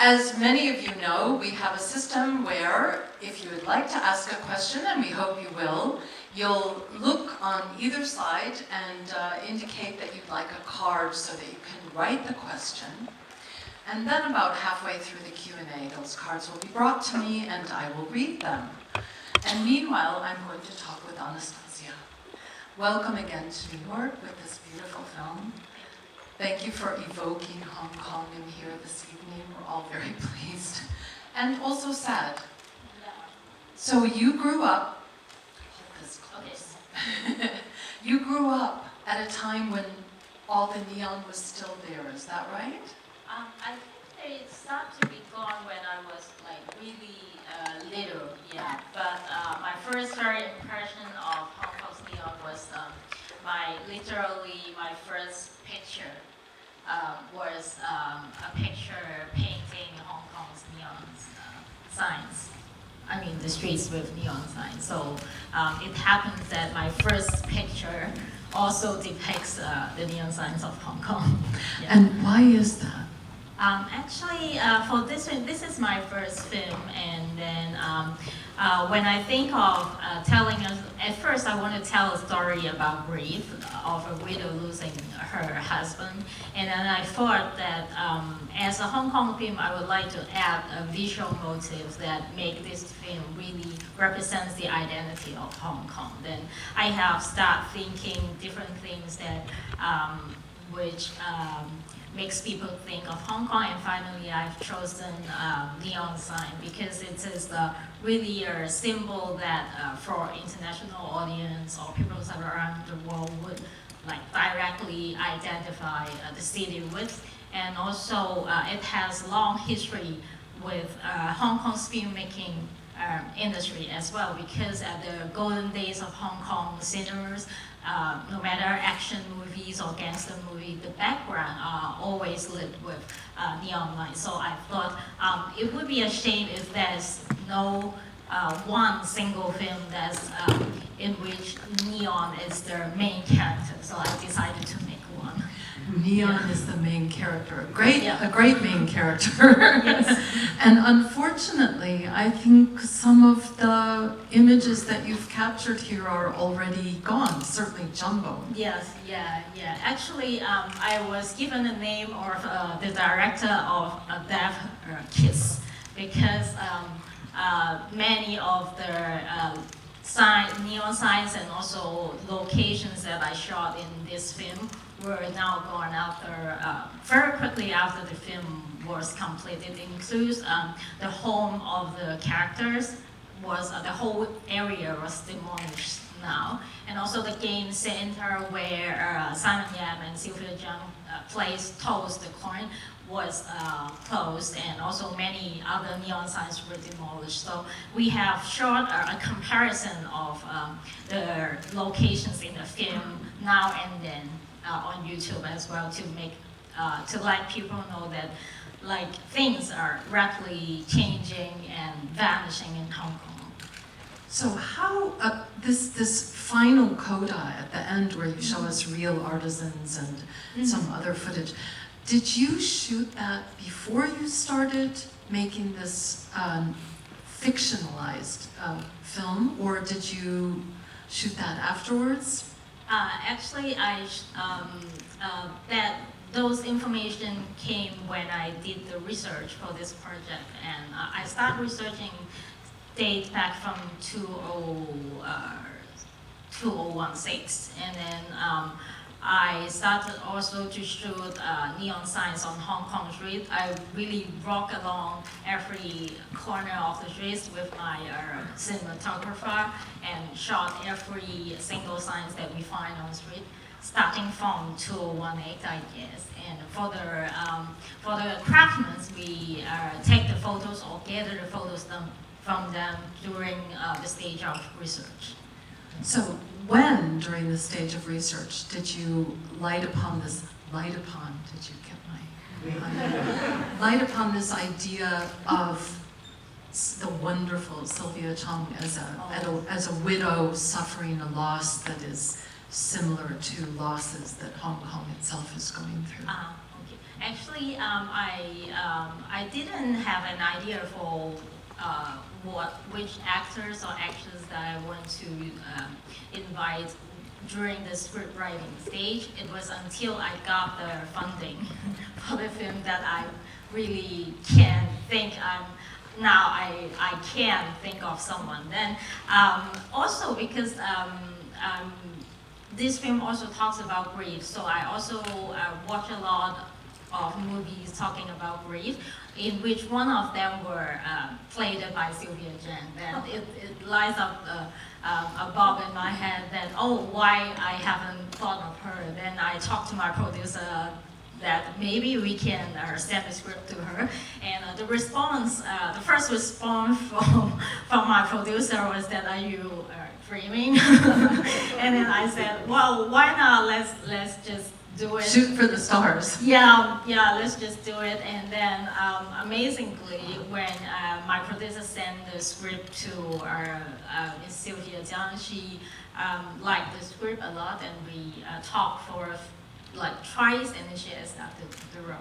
As many of you know, we have a system where if you would like to ask a question, and we hope you will, you'll look on either side and indicate that you'd like a card so that you can write the question. And then about halfway through the Q&A, those cards will be brought to me and I will read them. And meanwhile, I'm going to talk with Anastasia. Welcome again to New York with this beautiful film. Thank you for evoking Hong Kong in here this evening. We're all very pleased and also sad. So you grew up, hold this close. You grew up at a time when all the neon was still there, is that right? I think they started to be gone when I was like really little, yeah. But my first very impression of Hong Kong's neon was literally my first picture was a picture painting Hong Kong's neon signs. I mean the streets with neon signs. So it happens that my first picture also depicts the neon signs of Hong Kong. Yeah. And why is that? Actually, for this one, this is my first film, and then when I think of telling us, at first I want to tell a story about grief of a widow losing her husband, and then I thought that as a Hong Kong film, I would like to add visual motives that make this film really represents the identity of Hong Kong. Then I have started thinking different things that which makes people think of Hong Kong, and finally I've chosen neon sign because it is really a symbol that for international audience or people around the world would like directly identify the city with, and also it has long history with Hong Kong's filmmaking industry as well, because at the golden days of Hong Kong cinemas, no matter action movies or gangster movie, the background are always lit with neon lights. So I thought it would be a shame if there's no one single film that's in which neon is the main character. So I decided to make one. Neon is the main character. A great main character. Yes. And unfortunately, I think some of the images that you've captured here are already gone, certainly Jumbo. Yes, yeah. Actually, I was given the name of the director of A Deaf Kiss because many of the neon signs and also locations that I shot in this film were now gone after, very quickly after the film was completed. It includes the home of the characters, the whole area was demolished now. And also the game center where Simon Yam and Sylvia Zhang toast the coin was closed, and also many other neon signs were demolished. So we have shot a comparison of the locations in the film now and then on YouTube as well to make to let people know that like things are rapidly changing and vanishing in Hong Kong. So how this final coda at the end where you show us real artisans and some other footage, did you shoot that before you started making this fictionalized film, or did you shoot that afterwards? Actually, those information came when I did the research for this project, and I started researching dates back from 2016, and then I started also to shoot neon signs on Hong Kong street. I really walk along every corner of the streets with my cinematographer and shot every single signs that we find on the street, starting from 2018, I guess. And for the craftsmen, we take the photos or gather the photos from them during the stage of research. So when, during the stage of research, did you light upon this idea of the wonderful Sylvia Chong as a widow suffering a loss that is similar to losses that Hong Kong itself is going through? Okay. Actually, I didn't have an idea for which actors or actors that I want to invite during the script writing stage. It was until I got the funding for the film that I really can think I can think of someone. Then also because this film also talks about grief, so I also watch a lot of movies talking about grief, in which one of them were played by Sylvia Zhang. Then it lies up a bob in my head that, oh, why I haven't thought of her. Then I talked to my producer that maybe we can send the script to her. And the response, the first response from my producer was that, are you dreaming? And then I said, well, why not, let's just do it. Shoot for the stars. Yeah, let's just do it. And then amazingly, when my producer sent the script to Miss Sylvia Zhang, she liked the script a lot, and we talked for like twice, and then she accepted the role.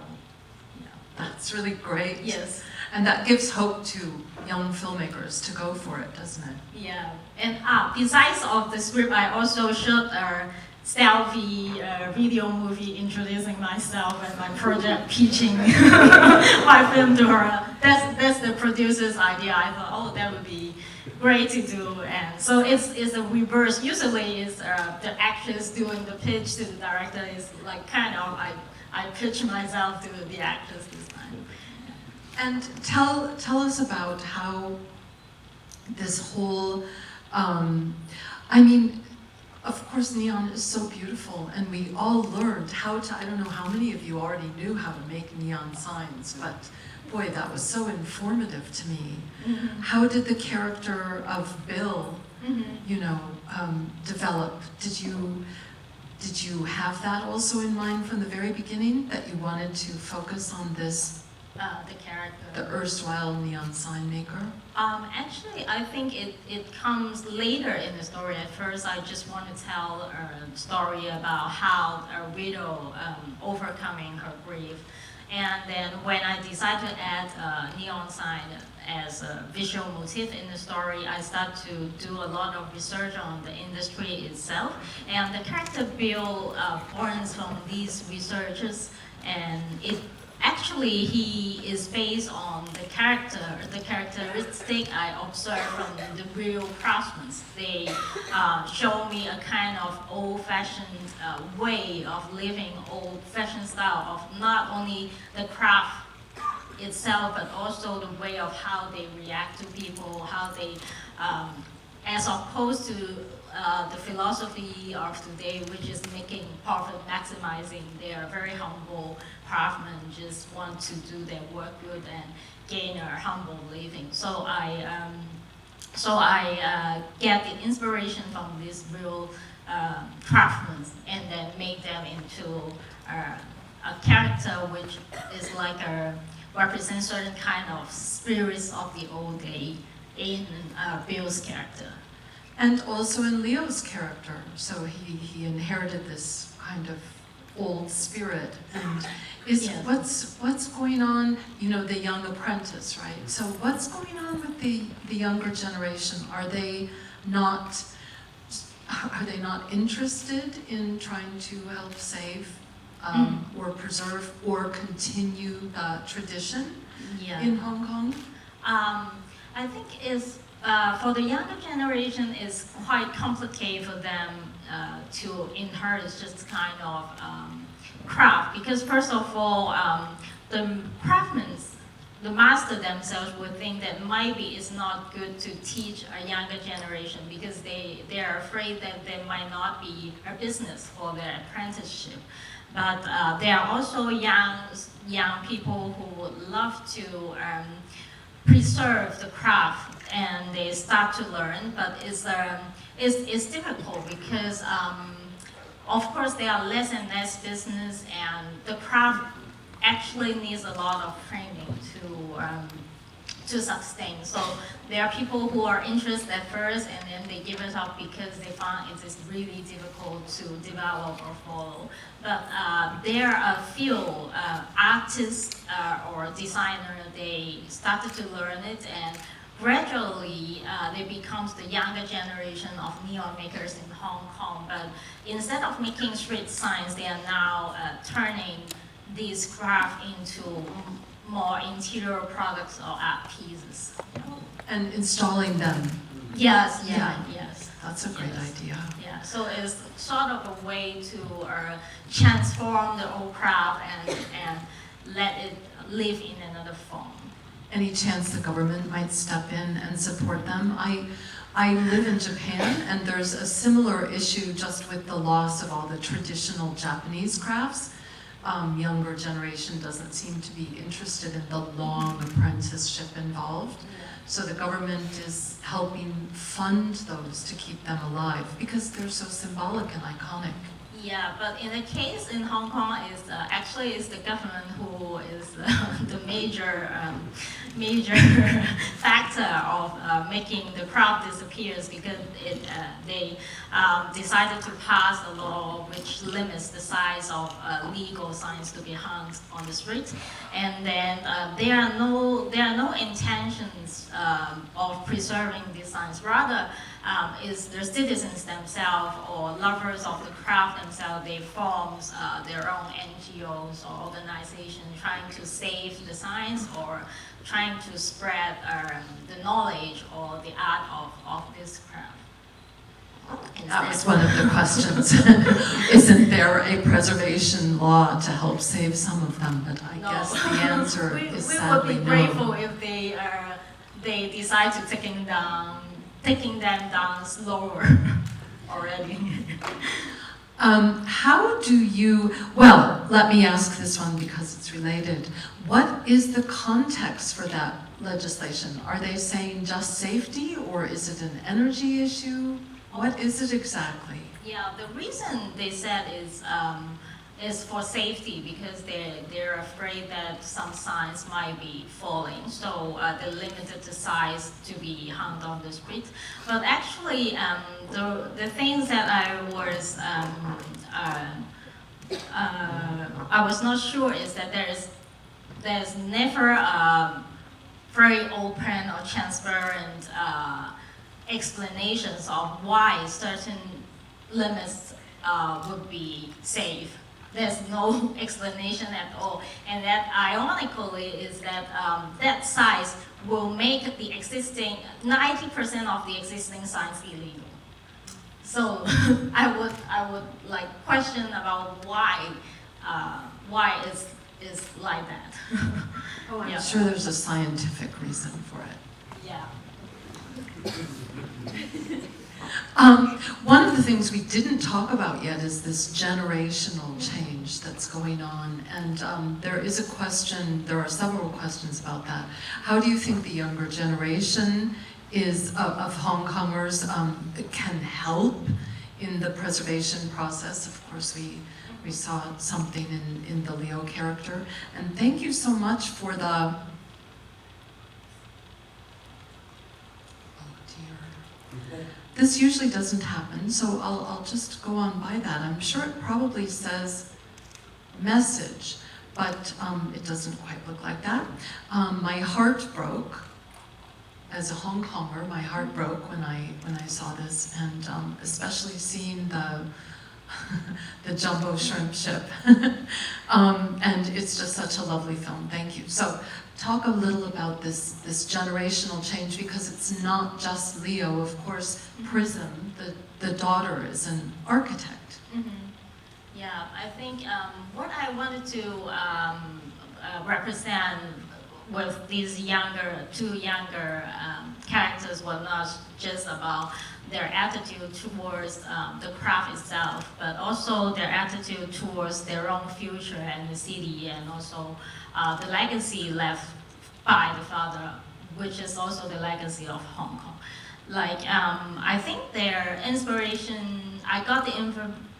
Yeah. That's really great. Yes. And that gives hope to young filmmakers to go for it, doesn't it? Yeah. And besides of the script, I also shot a selfie video movie introducing myself and my project, pitching my film to her. That's the producer's idea. I thought, oh, that would be great to do. And so it's a reverse. Usually it's the actress doing the pitch to the director. Is like kind of I pitch myself to the actress this time. And tell us about how this whole, I mean, of course neon is so beautiful, and we all learned how to, I don't know how many of you already knew how to make neon signs, but boy, that was so informative to me. Mm-hmm. How did the character of Bill, you know, develop? Did you have that also in mind from the very beginning, that you wanted to focus on this, The character. the erstwhile neon sign maker? Actually, I think it comes later in the story. At first, I just want to tell a story about how a widow overcoming her grief. And then when I decided to add a neon sign as a visual motif in the story, I started to do a lot of research on the industry itself. And the character Bill borns from these researches, and actually, he is based on the characteristic I observed from the real craftsmen. They show me a kind of old-fashioned way of living, old-fashioned style of not only the craft itself, but also the way of how they react to people, how they, as opposed to the philosophy of today, which is making profit, maximizing. They are very humble craftsmen, just want to do their work good and gain a humble living. So I get the inspiration from these real craftsmen, and then make them into a character which is like represents certain kind of spirits of the old day in Bill's character. And also in Leo's character, so he inherited this kind of old spirit. And what's going on? You know, the young apprentice, right? So what's going on with the younger generation? Are they not interested in trying to help save or preserve or continue tradition in Hong Kong? I think it's. For the younger generation, it's quite complicated for them to inherit just kind of craft, because first of all, the craftsmen, the master themselves would think that maybe it's not good to teach a younger generation, because they are afraid that there might not be a business for their apprenticeship. But there are also young people who would love to preserve the craft, and they start to learn, but it's difficult because of course there are less and less business, and the craft actually needs a lot of training to sustain. So there are people who are interested at first and then they give it up because they find it is really difficult to develop or follow. But there are a few artists or designers, they started to learn it, and gradually they become the younger generation of neon makers in Hong Kong. But instead of making street signs, they are now turning these craft into more interior products or art pieces. And installing them. Yes, Yeah. yes. That's a great idea. Yeah, so it's sort of a way to transform the old craft and let it live in another form. Any chance the government might step in and support them? I live in Japan, and there's a similar issue just with the loss of all the traditional Japanese crafts. Younger generation doesn't seem to be interested in the long apprenticeship involved. So the government is helping fund those to keep them alive because they're so symbolic and iconic. Yeah, but in the case in Hong Kong, is actually it's the government who is the major factor of making the crowd disappears, because they decided to pass a law which limits the size of legal signs to be hung on the street, and then there are no intentions of preserving these signs. Rather, is the citizens themselves or lovers of the craft themselves, they form their own NGOs or organizations trying to save the signs or trying to spread the knowledge or the art of this craft. That was one of the questions. Isn't there a preservation law to help save some of them? But I guess the answer is sadly no. We would be grateful if they decide to taking them down slower already. How do you, well, let me ask this one because it's related. What is the context for that legislation? Are they saying just safety, or is it an energy issue? What is it exactly? Yeah, the reason they said is for safety, because they're afraid that some signs might be falling, so they limited the size to be hung on the street. But actually, the things that I was not sure is that there's never a very open or transparent explanations of why certain limits would be safe. There's no explanation at all, and that ironically is that that size will make the existing 90% of the existing signs illegal. So I would like question about why is like that. Oh, I'm sure there's a scientific reason for it. Yeah. One of the things we didn't talk about yet is this generational change that's going on, and there is a question, there are several questions about that. How do you think the younger generation of Hong Kongers can help in the preservation process? Of course, we saw something in the Leo character, and thank you so much for the This usually doesn't happen, so I'll just go on by that. I'm sure it probably says message, but it doesn't quite look like that. My heart broke. As a Hong Konger, my heart broke when I saw this, and especially seeing the jumbo shrimp ship. And it's just such a lovely film. Thank you. So talk a little about this generational change, because it's not just Leo. Of course, Prism, the daughter, is an architect. Mm-hmm. Yeah, I think what I wanted to represent with these two younger characters was not just about their attitude towards the craft itself, but also their attitude towards their own future and the city, and also the legacy left by the father, which is also the legacy of Hong Kong. Like, I think their inspiration, I got the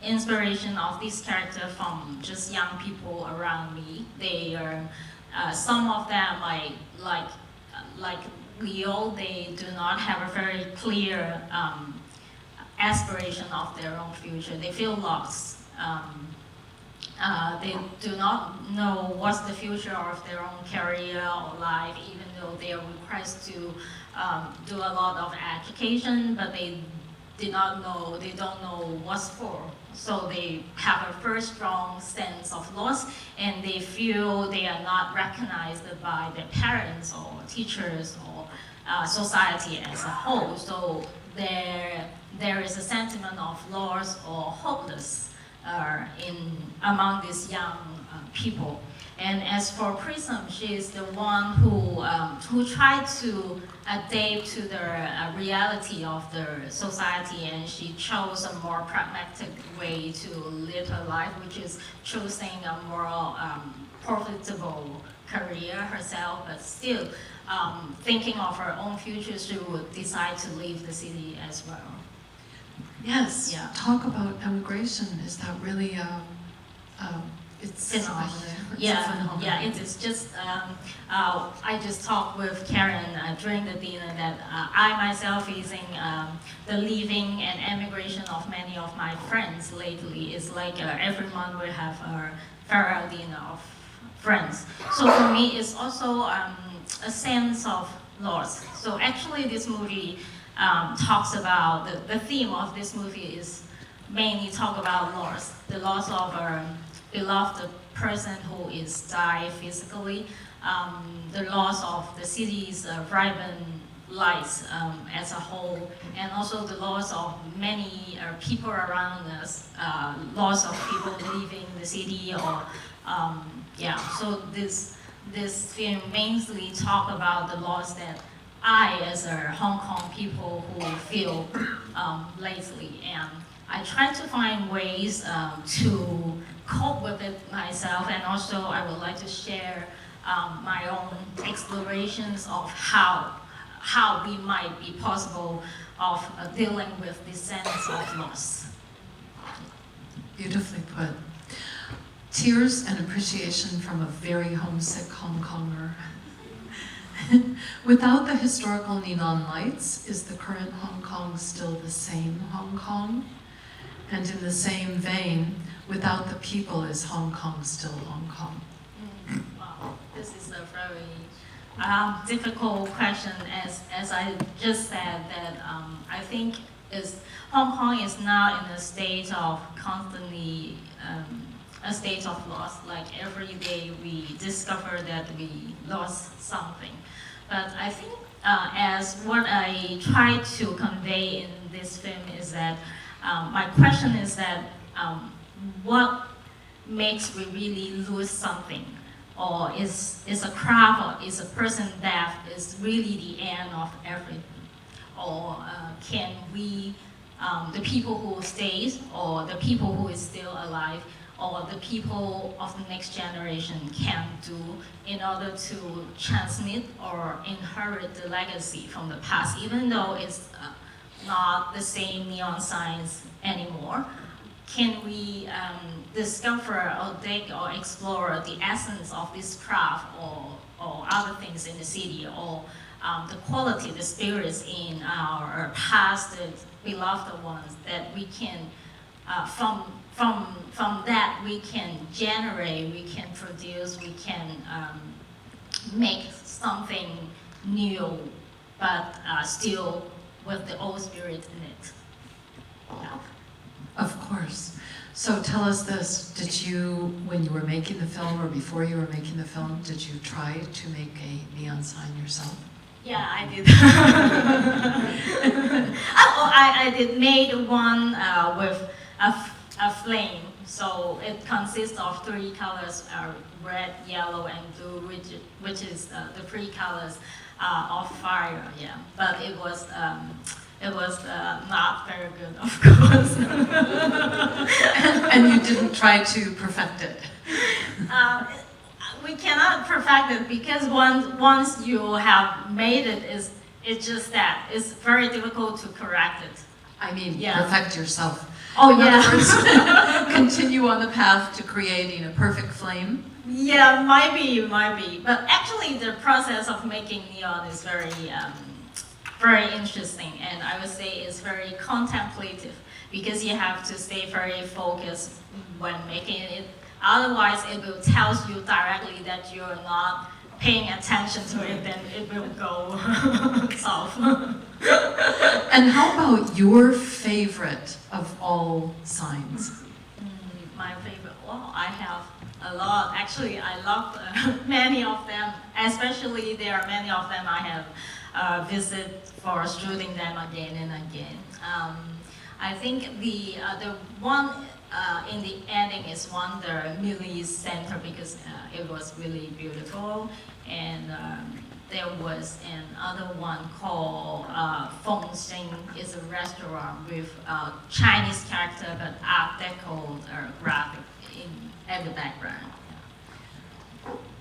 inspiration of this character from just young people around me. They are, some of them like like Leo, they do not have a very clear aspiration of their own future. They feel lost. They do not know what's the future of their own career or life, even though they are requested to do a lot of education, but they don't know what's for. So they have a very strong sense of loss, and they feel they are not recognized by their parents or teachers or society as a whole. So there is a sentiment of loss or hopeless among these young people. And as for Prism, she is the one who tried to adapt to the reality of the society, and she chose a more pragmatic way to live her life, which is choosing a more profitable career herself, but still thinking of her own future. She would decide to leave the city as well. Yes, Yeah. Talk about emigration. Is that really it's Phenomenal. Yeah, it is just, I just talked with Karen during the dinner that I myself facing the leaving and emigration of many of my friends lately. It's like every month we have a farewell dinner of friends. So for me, it's also a sense of loss. So actually this movie talks about, the theme of this movie is mainly talk about loss, the loss of a beloved person who is died physically, the loss of the city's vibrant lights as a whole, and also the loss of many people around us, loss of people leaving the city, or so this film mainly talk about the loss that I, as a Hong Kong people, who feel lately, and I try to find ways to cope with it myself, and also I would like to share my own explorations of how we might be possible of dealing with this sense of loss. Beautifully put. Tears and appreciation from a very homesick Hong Konger. Without the historical neon lights, is the current Hong Kong still the same Hong Kong? And in the same vein, without the people, is Hong Kong still Hong Kong? Wow, this is a very difficult question. As I just said, that I think Hong Kong is now in a state of constantly a state of loss. Like every day we discover that we lost something. But I think as what I try to convey in this film is that my question is that what makes we really lose something? Or is a craft or is a person death is really the end of everything? Or can we, the people who stays, or the people who is still alive, or the people of the next generation can do in order to transmit or inherit the legacy from the past, even though it's not the same neon signs anymore? Can we discover or dig or explore the essence of this craft or other things in the city, or the quality, the spirits in our past, the beloved ones, that we can, from that we can generate, we can produce, we can make something new, but still with the old spirit in it. Yeah. Of course. So tell us this, did you, when you were making the film or before you were making the film, did you try to make a neon sign yourself? Yeah, I did. I did made one with a flame. So it consists of 3 colors, red, yellow, and blue, which is the 3 colors of fire. Yeah, but it was not very good, of course. And you didn't try to perfect it? We cannot perfect it, because once you have made it, it's just that. It's very difficult to correct it. I mean, perfect yourself. Oh, In yeah. other words, continue on the path to creating a perfect flame. Yeah, might be. But actually, the process of making neon is very interesting, and I would say it's very contemplative because you have to stay very focused when making it. Otherwise, it will tell you directly that you're not paying attention to it, then it will go south. And how about your favorite of all signs? My favorite, well, I have a lot. Actually, I love many of them, especially there are many of them I have visited for shooting them again and again. I think the one in the ending is Wonder Millie's Center because it was really beautiful, and there was another one called Feng Xing. It's a restaurant with Chinese character but Art Deco graphic at the background.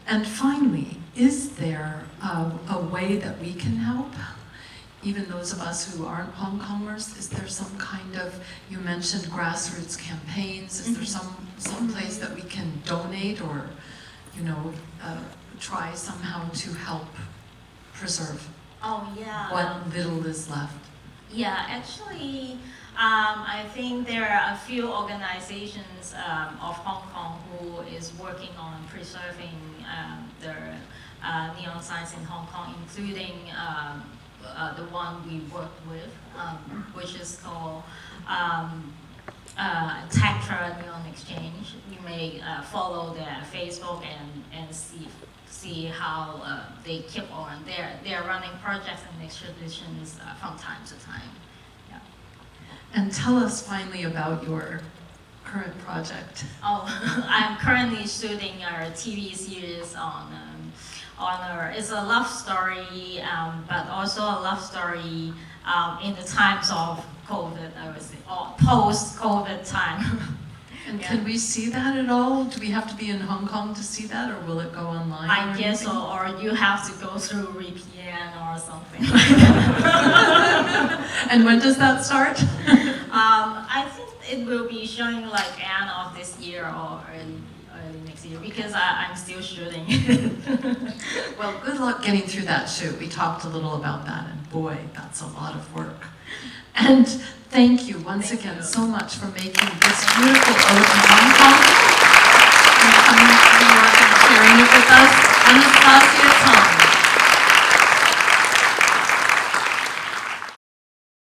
And finally, is there a way that we can help? Even those of us who aren't Hong Kongers, is there some kind of, you mentioned grassroots campaigns, is there some place that we can donate or, you know, try somehow to help preserve what little is left? Yeah, actually, I think there are a few organizations of Hong Kong who is working on preserving the neon signs in Hong Kong, including the one we work with, which is called Tactra Neon Exchange. You may follow their Facebook and see how they keep on. They're running projects and exhibitions from time to time. Yeah. And tell us finally about your current project. Oh, I'm currently shooting a TV series on it's a love story, but also a love story in the times of COVID, I would say, or post-COVID time. And can we see that at all? Do we have to be in Hong Kong to see that, or will it go online? I guess so, or you have to go through VPN or something like that. And when does that start? I think it will be showing like end of this year or early next year because I'm still shooting. Well, good luck getting through that shoot. We talked a little about that, and boy, that's a lot of work. And thank you once again so much for making this beautiful ode to Hong Kong and coming to New York and sharing it with us. Anastasia Tsang.